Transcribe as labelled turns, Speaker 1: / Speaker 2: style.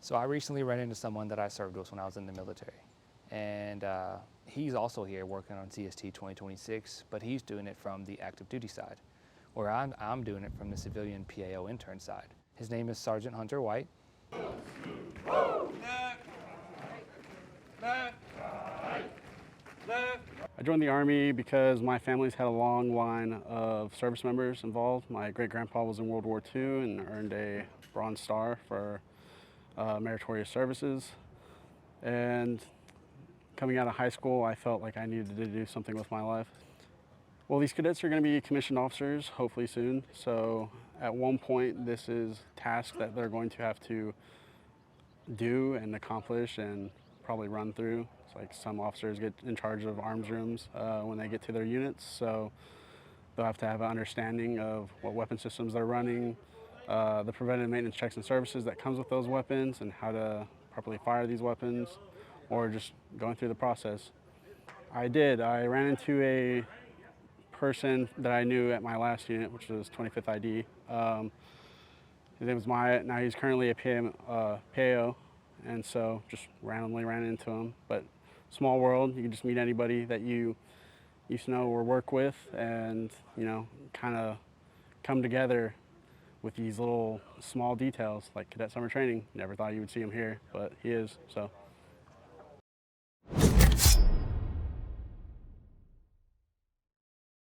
Speaker 1: So I recently ran into someone that I served with when I was in the military. And he's also here working on CST 2026, but he's doing it from the active duty side, where I'm doing it from the civilian PAO intern side. His name is Sergeant Hunter White.
Speaker 2: I joined the Army because my family's had a long line of service members involved. My great-grandpa was in World War II and earned a Bronze Star for meritorious services. And coming out of high school, I felt like I needed to do something with my life. Well, these cadets are going to be commissioned officers, hopefully soon. So at one point, this is a task that they're going to have to do and accomplish and probably run through. It's like some officers get in charge of arms rooms when they get to their units. So they'll have to have an understanding of what weapon systems they're running, the preventive maintenance checks and services that comes with those weapons, and how to properly fire these weapons, or just going through the process. I ran into a person that I knew at my last unit, which was 25th ID. His name was Myatt. Now he's currently a PAO, and so just randomly ran into him. But small world, you can just meet anybody that you used to know or work with, and kind of come together with these little small details like cadet summer training. Never thought you would see him here, but he is. So